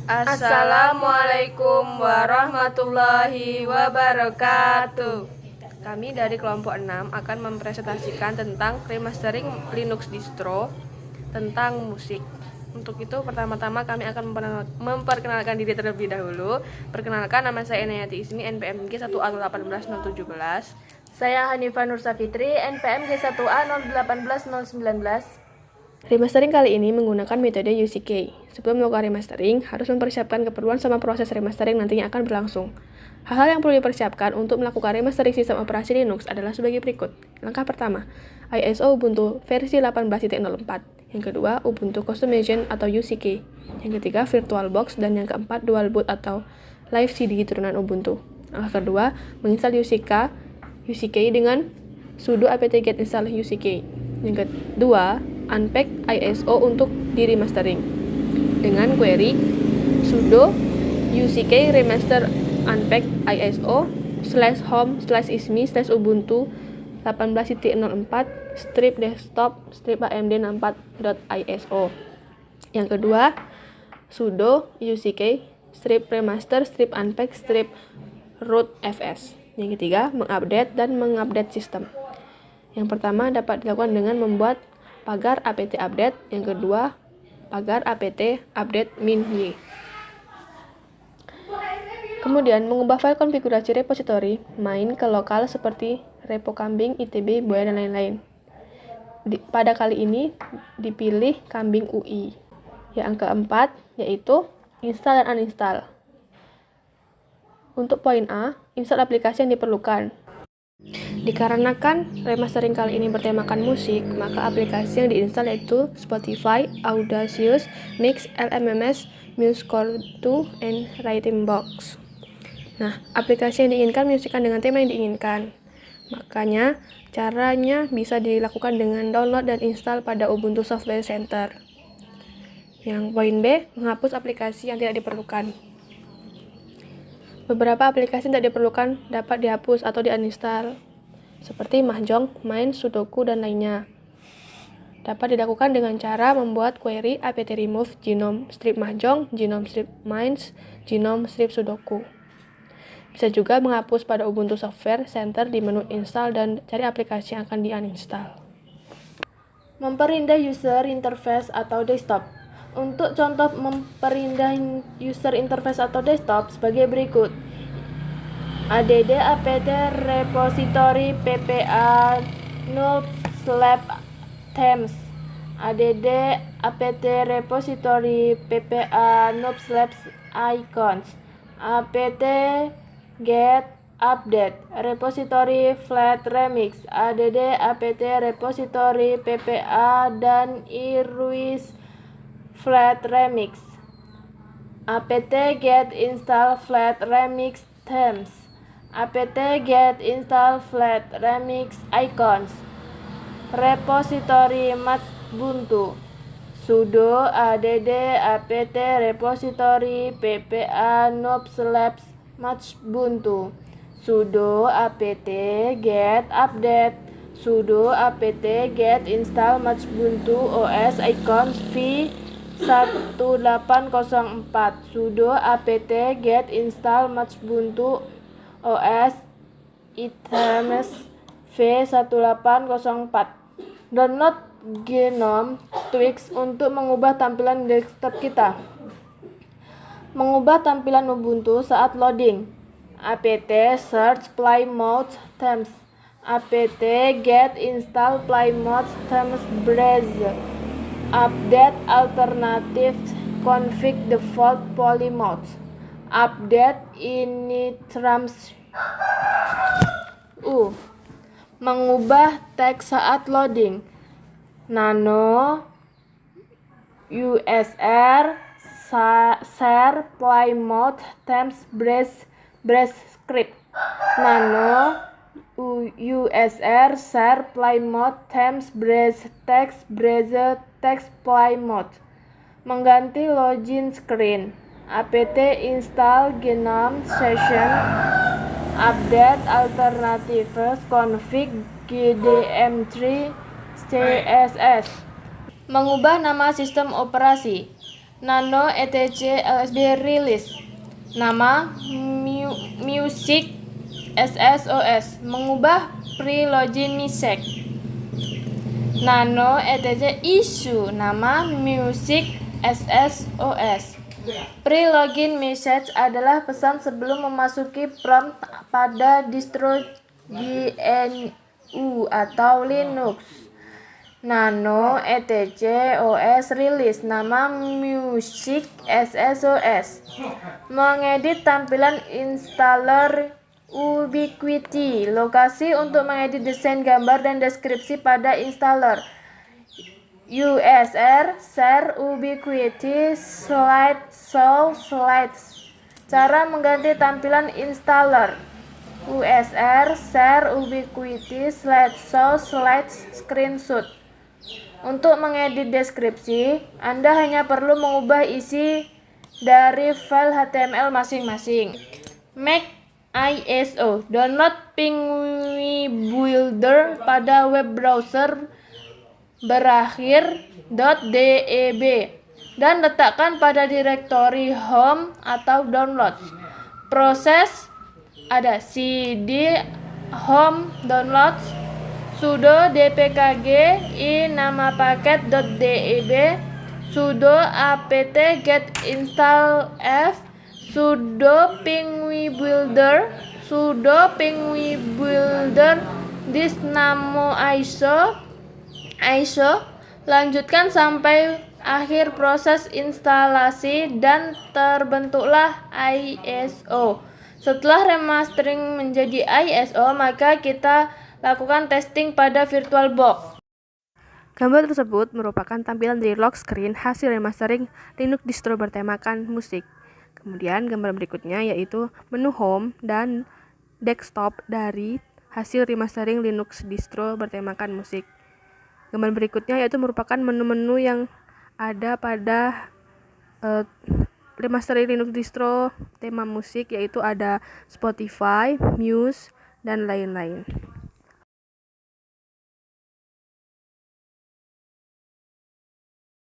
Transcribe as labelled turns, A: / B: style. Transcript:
A: Assalamualaikum warahmatullahi wabarakatuh. Kami dari kelompok 6 akan mempresentasikan tentang remastering Linux distro tentang musik. Untuk itu pertama-tama kami akan memperkenalkan diri terlebih dahulu. Perkenalkan, nama saya Enayati Ismi, NPM G1A 018 017.
B: Saya Hanifah Nur Safitri, NPM G1A 018 019.
A: Remastering kali ini menggunakan metode UCK. Sebelum melakukan remastering, harus mempersiapkan keperluan sama proses remastering nantinya akan berlangsung. Hal-hal yang perlu dipersiapkan untuk melakukan remastering sistem operasi Linux adalah sebagai berikut. Langkah pertama, ISO Ubuntu versi 18.04. Yang kedua, Ubuntu Customization atau UCK. Yang ketiga, VirtualBox. Dan yang keempat, Dual Boot atau Live CD turunan Ubuntu. Langkah kedua, menginstal UCK dengan sudo apt-get install UCK. Yang kedua, unpack ISO untuk di remastering dengan query sudo uck remaster unpack ISO /home/ismi/ubuntu 18.04 strip desktop strip amd64.iso. Yang kedua, sudo uck strip remaster strip unpack strip root fs. Yang ketiga, mengupdate sistem. Yang pertama dapat dilakukan dengan membuat pagar apt update, yang kedua pagar apt update -y. Kemudian mengubah file konfigurasi repository main ke lokal seperti repo kambing, itb, buaya, dan lain-lain. Pada kali ini dipilih kambing UI. Yang keempat yaitu install dan uninstall. Untuk poin A, install aplikasi yang diperlukan. Dikarenakan remastering kali ini bertemakan musik, maka aplikasi yang diinstal yaitu Spotify, Audacious, Mix, LMMS, MuseScore 2, and Rhythmbox. Nah, aplikasi yang diinginkan menyesuaikan dengan tema yang diinginkan. Makanya, caranya bisa dilakukan dengan download dan install pada Ubuntu Software Center. Yang poin B, menghapus aplikasi yang tidak diperlukan. Beberapa aplikasi yang tidak diperlukan dapat dihapus atau di-uninstall, seperti Mahjong, Main, Sudoku, dan lainnya. Dapat dilakukan dengan cara membuat query apt-remove genome strip Mahjong, genome strip Mains, genome strip Sudoku. Bisa juga menghapus pada Ubuntu Software Center di menu install dan cari aplikasi yang akan di-uninstall.
B: Memperindah user interface atau desktop. Untuk contoh memperindah user interface atau desktop sebagai berikut. add apt repository ppa noob/themes, add apt repository ppa noob/icons, apt get update repository flat remix, add apt repository ppa dan iruis flat remix, apt get install flat remix themes, apt get install flat remix icons, repository matchbuntu, sudo add apt repository ppa noob/matchbuntu, sudo apt get update, sudo apt get install matchbuntu os icons v1804, sudo apt get install matchbuntu os items v1804. Download GNOME Tweaks untuk mengubah tampilan desktop kita. Mengubah tampilan Ubuntu saat loading. apt search Plymouth themes, apt get install Plymouth themes browser, update alternative config default Plymouth, update initrams mengubah teks saat loading. Nano usr share Plymouth themes brace script, nano usr share Plymouth themes brace text browser text Plymouth, mengganti login screen. apt install GNOME session, update alternatives config GDM3 CSS. Mengubah nama sistem operasi. Nano etc LSB release. Nama Music SSOS mengubah pre-login MISEC. Nano etc issue nama Music SSOS. Pre-login message adalah pesan sebelum memasuki prompt pada distro GNU atau Linux. Nano etc OS release nama Music SSOS. Mengedit tampilan installer Ubiquiti. Lokasi untuk mengedit desain gambar dan deskripsi pada installer. USR share Ubiquiti slideshow slides. Cara mengganti tampilan installer. USR share Ubiquiti slideshow slides screenshot. Untuk mengedit deskripsi, Anda hanya perlu mengubah isi dari file HTML masing-masing. Make ISO. Download PenguinBuilder pada web browser berakhir .deb dan letakkan pada direktori home atau downloads. Proses ada cd home downloads sudo dpkg i nama paket .deb sudo apt get install f sudo PenguinBuilder this namo ISO. Lanjutkan sampai akhir proses instalasi dan terbentuklah ISO. Setelah remastering menjadi ISO, maka kita lakukan testing pada VirtualBox.
A: Gambar tersebut merupakan tampilan dari lock screen hasil remastering Linux distro bertemakan musik. Kemudian gambar berikutnya yaitu menu home dan desktop dari hasil remastering Linux distro bertemakan musik. Gambar berikutnya yaitu merupakan menu-menu yang ada pada remastering Linux distro tema musik, yaitu ada Spotify, Muse, dan lain-lain.